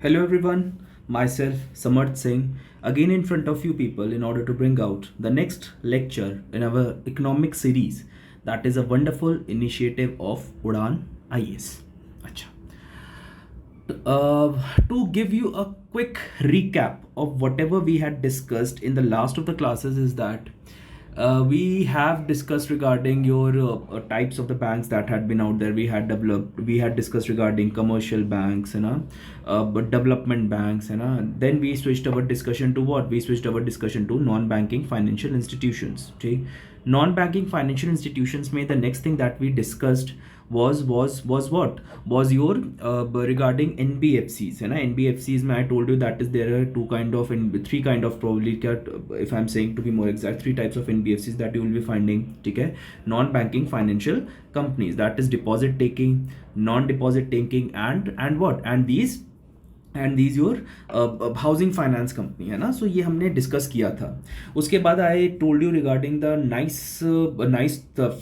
Hello everyone, myself Samarth Singh again in front of you people in order to bring out the next lecture in our economic series that is a wonderful initiative of Udan IAS. Acha. To give you a quick recap of whatever we had discussed in the last of the classes is that we have discussed regarding your types of the banks that had been out there. We had discussed regarding commercial banks, but development banks, then we switched our discussion to what? We switched our discussion to non-banking financial institutions. Okay, non-banking financial institutions में the next thing that we discussed was what was your regarding NBFCs है ना. NBFCs में I told you that is there are three kind of probably if I'm saying to be more exact, three types of NBFCs that you will be finding. ठीक है, non banking financial companies, that is deposit taking, non deposit taking, and what, and these your housing finance company है ना. सो ये हमने discuss किया था. उसके बाद I told you regarding the nice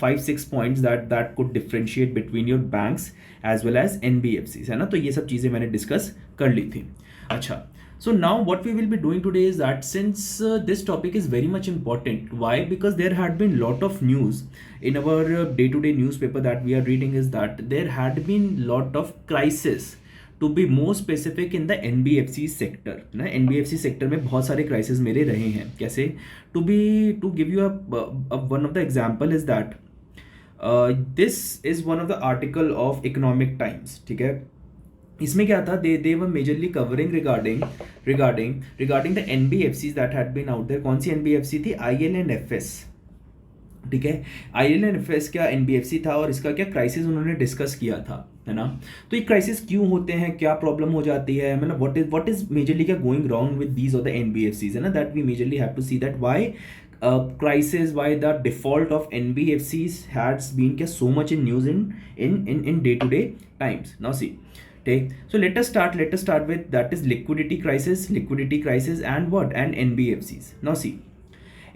5-6 points that could differentiate between your banks as well as NBFCs है ना. तो ये सब चीज़ें मैंने डिस्कस कर ली थी. अच्छा, so now what we will be doing today is that since this topic is very much important, why? Because there had been lot of news in our day-to-day newspaper that we are reading, is that there had been lot of crisis, to be more specific in the NBFC sector ना. NBFC sector में बहुत सारे crisis मेरे रहे हैं. कैसे? To give you one of the example is that this is one of the article of Economic Times. ठीक है, इसमें क्या था? They were majorly covering regarding the NBFCs that had been out there. कौन सी NBFC थी? IL&FS. ठीक है, IL&FS क्या NBFC था और इसका क्या क्राइसिस उन्होंने डिस्कस किया था, है ना. तो ये क्राइसिस क्यों होते हैं, क्या प्रॉब्लम हो जाती है, मतलब व्हाट इज मेजरली क्या गोइंग रॉन्ग विद दीज और द NBFCs है ना. That we majorly have to see that why crisis, why the default of NBFCs has been so much in news in day-to-day times. Now see, take, so let us start with that is liquidity crisis and what, and NBFCs. Now see,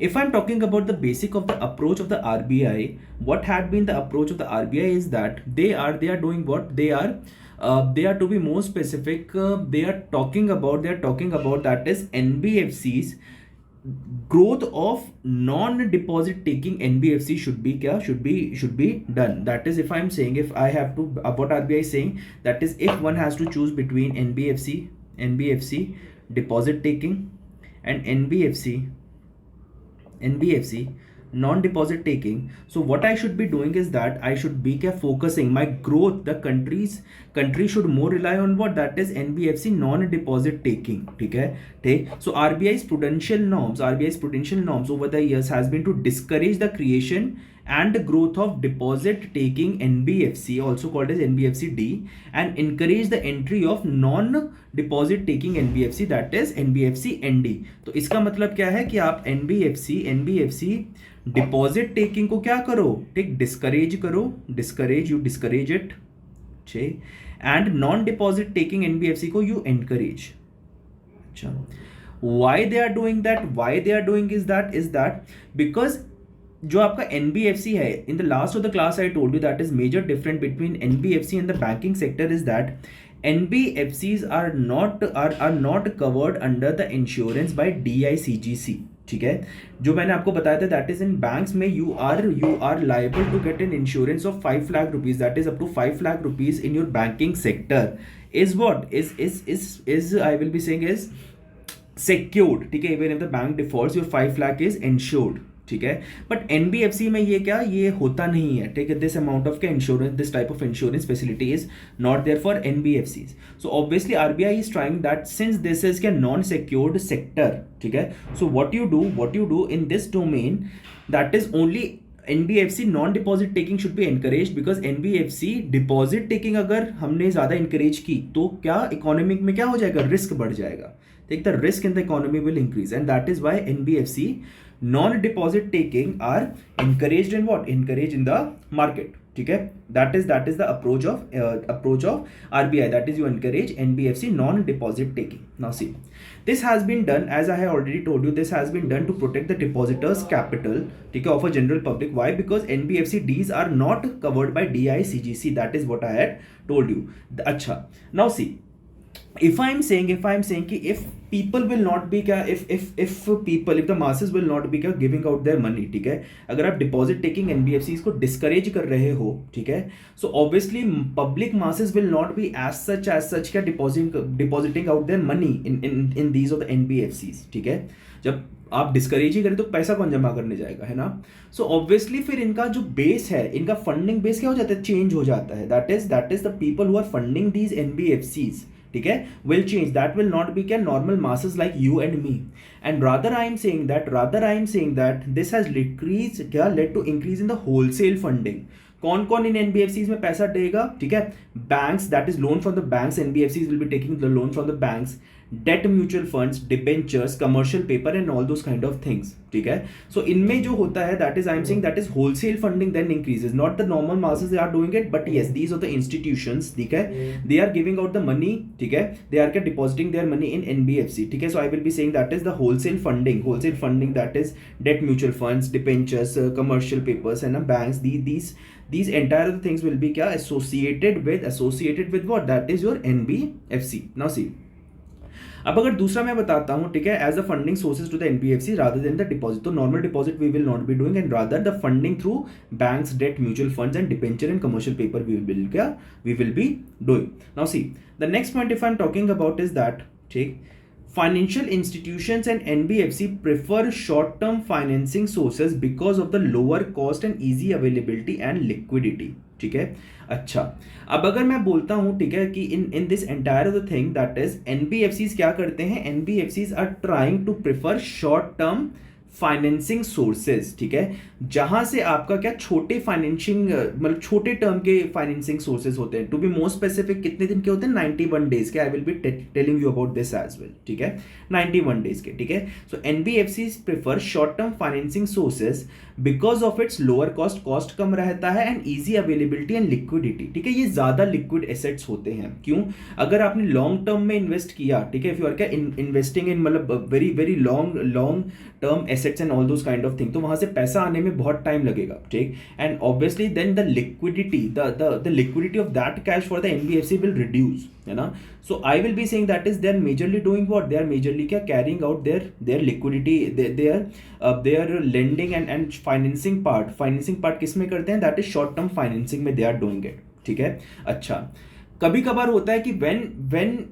if I'm talking about the basic of the approach of the RBI, what had been the approach of the RBI is that they are doing what they are to be more specific, they are talking about that is NBFCs growth of non-deposit taking NBFC should be done. That is, if I'm saying, if I have to what RBI is saying, that is if one has to choose between NBFC deposit taking and NBFC non-deposit taking. So what I should be doing is that I should be focusing my growth, the country should more rely on what, that is NBFC non-deposit taking. ठीक है, ठीक. So RBI's prudential norms over the years has been to discourage the creation and the growth of deposit taking NBFC, also called as NBFC-D, and encourage the entry of non-deposit taking NBFC, that is NBFC-ND. तो इसका मतलब क्या है कि आप NBFC deposit taking को क्या करो, ठीक, discourage it. And non deposit taking NBFC को यू एनकरेज. अच्छा, why they are doing that is that because जो आपका NBFC है, in the last of the class I told you that is major difference between NBFC and the banking sector is that NBFCs are not covered under the insurance by DICGC. ठीक है, जो मैंने आपको बताया था that is in banks में you are liable to get an insurance of 5 lakh rupees, that is up to 5 lakh rupees in your banking sector is what is I will be saying is secured. ठीक है, even if the bank defaults your 5 lakh is insured. ठीक है, but NBFC में ये होता नहीं है. ठीक है, this amount of insurance, this type of insurance facility is not there for NBFCs. So obviously RBI is trying that since this is non secured sector. ठीक है, so what you do in this domain, that is only NBFC non deposit taking should be encourage, because NBFC deposit taking अगर हमने ज्यादा encourage की तो क्या economic में क्या हो जाएगा, रिस्क बढ़ जाएगा. ठीक, the risk in the economy will increase and that is why NBFC non-deposit taking are encouraged in the market. ठीक है, that is the approach of RBI, that is you encourage NBFC non-deposit taking. Now see, this has been done, as I have already told you, this has been done to protect the depositors capital, ठीक है, of a general public. Why? Because NBFCs are not covered by DICGC, that is what I had told you. अच्छा, now see, if I'm saying कि if people will not be क्या if the masses will not be क्या giving out their money, ठीक है, अगर आप deposit taking NBFCs को discourage कर रहे हो, ठीक है, so obviously public masses will not be as such क्या depositing out there money in these of the NBFCs, ठीक है, जब आप डिस्करेज ही करें तो पैसा कौन जमा करने जाएगा, है ना। सो ऑब्वियसली फिर इनका जो बेस है, इनका फंडिंग बेस क्या हो जाता है, चेंज हो जाता है, that is the people who are funding these NBFCs, ठीक है, will change, that will not be क्या normal masses like you and me, and rather I am saying that this has decrease क्या led to increase in the wholesale funding. कौन कौन इन NBFCs में पैसा देगा, ठीक है, banks, that is loan from the banks, NBFCs will be taking the loan from the banks, debt mutual funds, debentures, commercial paper and all those kind of things, ठीक है। सो इनमें जो होता है that is I am saying that is wholesale funding then increases, not the normal masses they are doing it, but yes these are the institutions, ठीक है, they are giving out the money, ठीक है, they are क्या depositing their money in NBFC, ठीक है। So I will be saying that is the wholesale funding that is date mutual funds, debentures, commercial papers and banks, these entire things will be क्या associated with what, that is your NBFC. Now see, अब अगर दूसरा मैं बताता हूं, ठीक है, as a funding sources to the NBFC rather than the deposit, तो normal deposit we will not be doing and rather the funding through banks, debt, mutual funds and debenture and commercial paper we will be doing. Now see the next point if I am talking about is that, ठीक, financial institutions and NBFC prefer short-term financing sources because of the lower cost and easy availability and liquidity, ठीक है। अच्छा, अब अगर मैं बोलता हूं, ठीक है, कि in this entire the thing that is NBFCs क्या करते हैं, NBFCs are trying to prefer short term financing sources, ठीक है, जहां से आपका क्या छोटे फाइनेंसिंग मतलब छोटे टर्म के फाइनेंसिंग सोर्सेज होते हैं, टू बी मोर स्पेसिफिक कितने दिन के होते हैं, 91 डेज के, I will be telling you about this as well, ठीक है, 91 डेज के, ठीक है। So NBFC prefer short term financing sources because of its lower cost कम रहता है and easy availability and liquidity, ठीक है, ये ज्यादा लिक्विड एसेट्स होते हैं। क्यों, अगर आपने लॉन्ग टर्म में इन्वेस्ट किया, ठीक है, इफ यू आर क्या इन्वेस्टिंग इन मतलब very very long term assets and all those kind of thing, तो वहां से पैसा आने में बहुत टाइम लगेगा, ठीक, and obviously then the liquidity of that cash for the NBFC will reduce, है ना। So I will be saying that is they are majorly doing what, they are majorly क्या carrying out their liquidity, their lending and financing part किस में करते हैं, that is short term financing में they are doing it, ठीक है। अच्छा, कभी कभार होता है कि व्हेन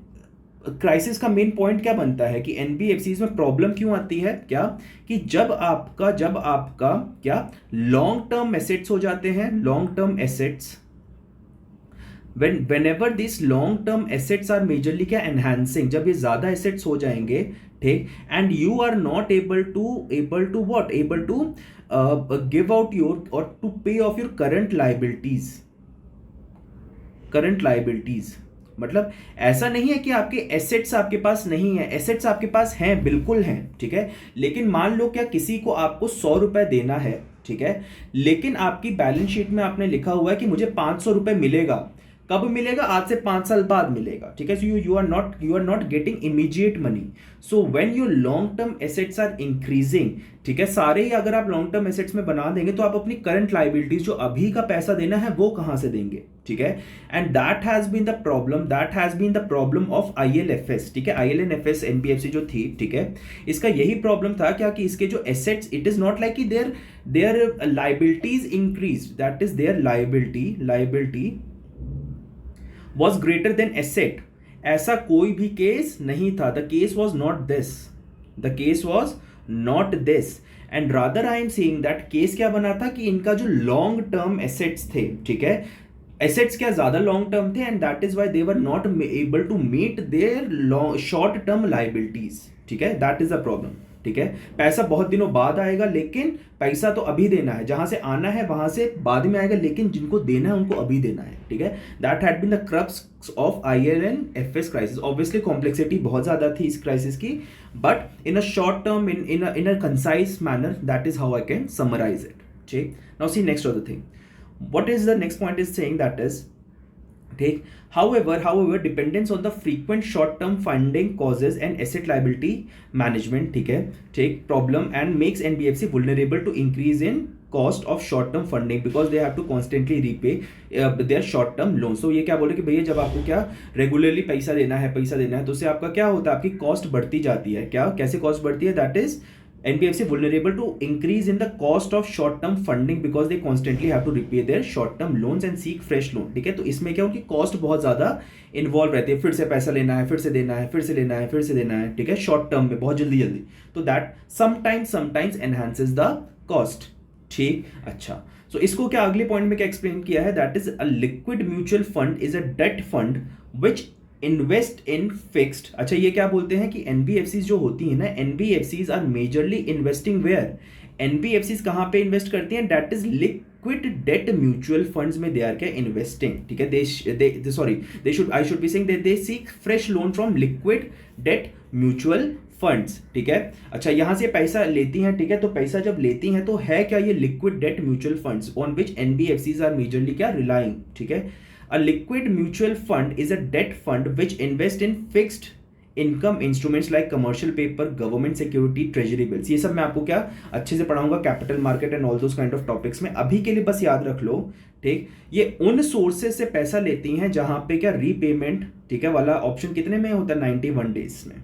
क्राइसिस का मेन पॉइंट क्या बनता है कि एनबीएफसीज में प्रॉब्लम क्यों आती है, क्या कि जब आपका क्या लॉन्ग टर्म एसेट्स हो जाते हैं, long term assets, whenever these long term assets are majorly क्या enhancing, जब ये ज्यादा एसेट्स हो जाएंगे, ठीक, and you are not able to give out your or to pay off your current liabilities, मतलब ऐसा नहीं है कि आपके एसेट्स आपके पास नहीं है, एसेट्स आपके पास हैं, बिल्कुल हैं, ठीक है, लेकिन मान लो क्या किसी को आपको 100 रुपए देना है, ठीक है, लेकिन आपकी बैलेंस शीट में आपने लिखा हुआ है कि मुझे 500 रुपए मिलेगा, कब मिलेगा, आज से 5 साल बाद मिलेगा, ठीक है। So you are not getting immediate money, so when your long term assets are increasing, ठीक है, सारे ही अगर आप लॉन्ग टर्म एसेट्स में बना देंगे तो आप अपनी करंट लाइबिलिटीज जो अभी का पैसा देना है वो कहां से देंगे, ठीक है, and that has been the problem of ILFS, ठीक है, आईएलएनएफएस एनबीएफसी जो थी, ठीक है, इसका यही प्रॉब्लम था क्या कि इसके जो assets, it is not like कि their liabilities increase, that is their liability was greater than asset, ऐसा कोई भी केस नहीं था, the case was not this and rather I am saying that case क्या बना था कि इनका जो लॉन्ग टर्म एसेट्स थे, ठीक है, एसेट्स क्या ज्यादा लॉन्ग टर्म थे and that is why they were not able to meet their short term liabilities, ठीक है, दैट इज द प्रॉब्लम, ठीक है, पैसा बहुत दिनों बाद आएगा लेकिन पैसा तो अभी देना है, जहां से आना है वहां से बाद में आएगा, लेकिन जिनको देना है उनको अभी देना है, ठीक है, that had been the crux of IL&FS crisis. Obviously complexity बहुत ज्यादा थी इस क्राइसिस की, but in a short term, in a concise manner, that is how I can summarise it, ठीक। Now see next of the thing, what is the next point is saying that is, take, however dependence on the frequent short term funding causes an asset liability management, ठीक है, take problem and makes NBFC vulnerable to increase in cost of short term funding because they have to constantly repay their short term loans. तो ये क्या बोले कि भैया जब आपको क्या रेगुलरली पैसा देना है तो उससे आपका क्या होता है, आपकी कॉस्ट बढ़ती जाती है. क्या कैसे कॉस्ट बढ़ती है? That is NBFC vulnerable to increase in the cost of short term funding because they constantly have to repay their short term loans and seek fresh loan. ठीक है, तो इसमें क्या उनकी कॉस्ट बहुत ज़्यादा इन्वॉल्व रहती है, फिर से पैसा लेना है, फिर से देना है, फिर से लेना है, फिर से देना है. ठीक है, शॉर्ट टर्म में बहुत जल्दी. तो that sometimes enhances the cost. ठीक, अच्छा. सो इसको क्या अगले पॉइंट में क्या एक्सप्लेन किया है? That is a liquid mutual fund is a debt fund which invest in fixed. अच्छा, ये क्या बोलते हैं कि एनबीएफसीज जो होती है ना, NBFCs are majorly investing where. NBFCs कहाँ पे इन्वेस्ट करती हैं? That is liquid debt mutual funds में दे आर क्या इन्वेस्टिंग. ठीक है, I should be saying that they seek fresh loan from liquid debt mutual funds. ठीक है, अच्छा, यहां से पैसा लेती हैं. ठीक है, तो पैसा जब लेती हैं तो है क्या ये liquid debt mutual funds on which NBFCs are majorly क्या रिलाइंग. ठीक है, a liquid mutual fund is a debt fund which invest in fixed income instruments like commercial paper, government security, treasury bills. ये सब मैं आपको क्या अच्छे से पढ़ाऊंगा, capital market and all those kind of topics में. अभी के लिए बस याद रख लो. ठीक, ये उन सोर्सेज से पैसा लेती हैं जहां पे क्या रीपेमेंट, ठीक है, वाला ऑप्शन कितने में होता है? 91 डेज में.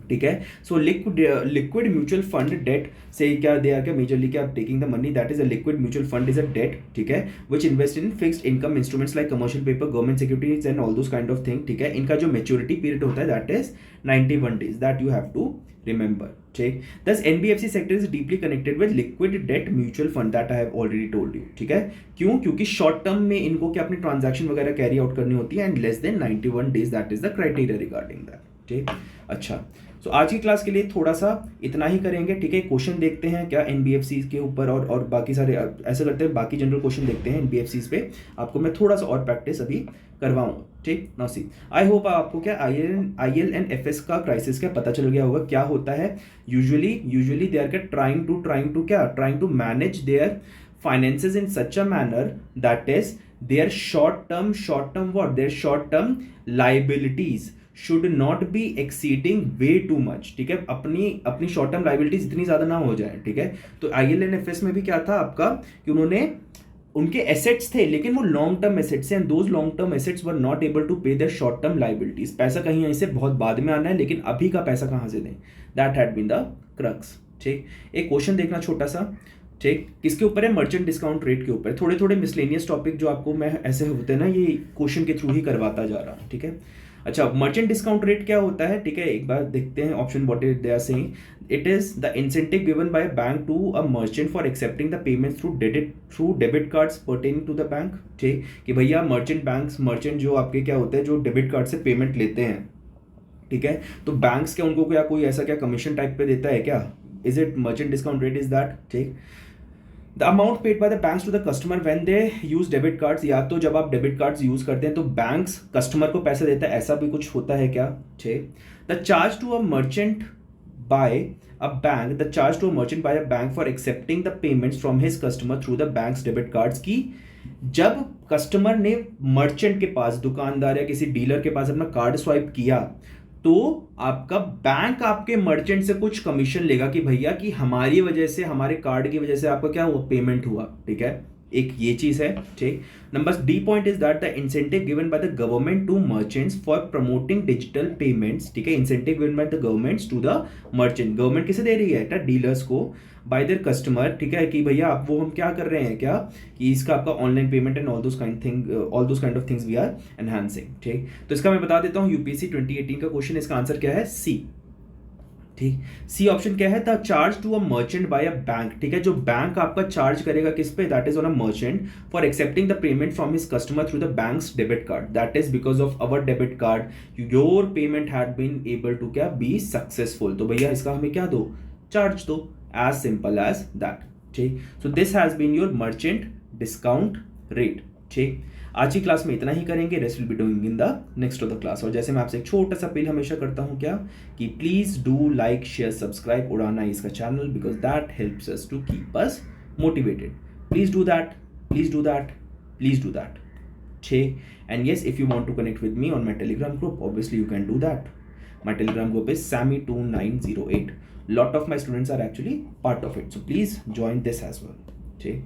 ठीक है, so liquid mutual fund debt से क्या दे आर क्या मेजरली क्या taking the money. That is a liquid mutual fund is a debt. ठीक है, which invest in fixed income instruments like commercial paper, government securities and all those kind of thing. ठीक है, इनका जो maturity period होता है that is 91 days. That you have to remember. ठीक, this NBFC sector is deeply connected with liquid debt mutual fund. That I have already told you. ठीक है, क्यों? क्योंकि शॉर्ट टर्म में इनको क्या अपनी ट्रांजैक्शन वगैरह कैरी आउट करनी होती है and less than 91 days. That is the criteria regarding that. ठीक, अच्छा. तो आज की क्लास के लिए थोड़ा सा इतना ही करेंगे. ठीक है, क्वेश्चन देखते हैं क्या एनबीएफसी के ऊपर और बाकी सारे ऐसे करते हैं, बाकी जनरल क्वेश्चन देखते हैं एनबीएफसी पे. आपको मैं थोड़ा सा और प्रैक्टिस अभी करवाऊंगा. ठीक, नाउ सी, आई होप आपको क्या आईएल एंड एफएस का क्राइसिस का पता चल गया होगा. क्या होता है? यूजुअली दे आर क्या trying to manage their finances in such a manner that is their short term liabilities should not be exceeding way too much. ठीक है, अपनी शॉर्ट टर्म लाइबिलिटीज इतनी ज्यादा ना हो जाए. ठीक है, तो IL&FS में भी क्या था आपका कि उन्होंने उनके एसेट्स थे लेकिन वो लॉन्ग टर्म एसेट्स हैं, those long term assets were not able to pay their short term liabilities. पैसा कहीं ऐसे बहुत बाद में आना है लेकिन अभी का पैसा कहाँ से दें? That had been the crux. ठीक, एक क्वेश्चन देखना छोटा सा. ठीक, किसके ऊपर है? मर्चेंट डिस्काउंट रेट के ऊपर. थोड़े थोड़े मिसलेनियस टॉपिक जो आपको मैं ऐसे होते हैं ना, ये क्वेश्चन के थ्रू ही करवाता जा रहा हूँ. ठीक है, अच्छा, मर्चेंट डिस्काउंट रेट क्या होता है? ठीक है, एक बार देखते हैं option what is they are saying. It is the incentive given by bank to a merchant for accepting the payment through debit cards pertaining to the bank. ठीक, कि भैया मर्चेंट जो आपके क्या होते हैं जो डेबिट कार्ड से पेमेंट लेते हैं. ठीक है, तो बैंक्स क्या उनको क्या कोई ऐसा क्या कमीशन टाइप पे देता है क्या? Is it merchant discount rate is that. ठीक, the amount paid by the banks to the customer when they use debit cards. या तो जब आप डेबिट कार्ड्स यूज करते हैं तो बैंक्स कस्टमर को पैसे देता है, ऐसा भी कुछ होता है क्या? ठीक, the charge to a merchant by a bank for accepting the payments from his customer through the bank's debit cards. की जब कस्टमर ने मर्चेंट के पास, दुकानदार या किसी डीलर के पास अपना कार्ड स्वाइप किया तो आपका बैंक आपके मर्चेंट से कुछ कमीशन लेगा कि भैया कि हमारी वजह से, हमारे कार्ड की वजह से आपका क्या हुआ? पेमेंट हुआ. ठीक है, एक ये चीज है. ठीक, number D point is that the incentive given by the government to merchants for promoting digital payments. ठीक है, incentive given by the governments to the merchant. Government किसे दे रही है? डीलर्स को बाय देयर कस्टमर. ठीक है, कि भैया आप वो हम क्या कर रहे हैं क्या कि इसका आपका online payment and all those kind of things we are enhancing. ठीक, तो इसका मैं बता देता हूं यूपीएससी 2018 का क्वेश्चन. इसका आंसर क्या है? सी. ठीक, सी ऑप्शन क्या है? The charge to a merchant by a bank. ठीक है, जो बैंक आपका चार्ज करेगा किस पे? That is on a merchant for accepting the payment from his customer through the bank's debit card. That is because of our debit card your payment had been able to क्या be successful. तो भैया इसका हमें क्या दो? Charge दो. as simple as that. ठीक, so this has been your merchant discount rate. ठीक, आज की क्लास में इतना ही करेंगे. Rest will be doing in the next of the class. और जैसे मैं आपसे एक छोटा सा अपील हमेशा करता हूं क्या कि please do like share subscribe उड़ाना इसका channel because that helps us to keep us motivated. Please do that. ठीक, and yes, if you want to connect with me on my Telegram group obviously you can do that. My telegram group is Sammy2908. Lot of my students are actually part of it. So please join this as well. ठीक,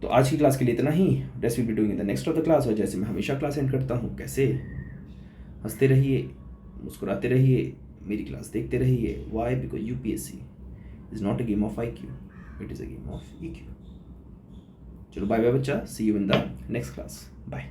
तो आज की class के लिए इतना ही। Rest will be doing in the next of the class. और जैसे मैं हमेशा क्लास एंड करता हूँ, कैसे, हंसते रहिए, मुस्कुराते रहिए, मेरी क्लास देखते रहिए। Why? Because UPSC is not a game of IQ, it is a game of EQ। चलो बाय बाय बच्चा, see you in the next class, bye.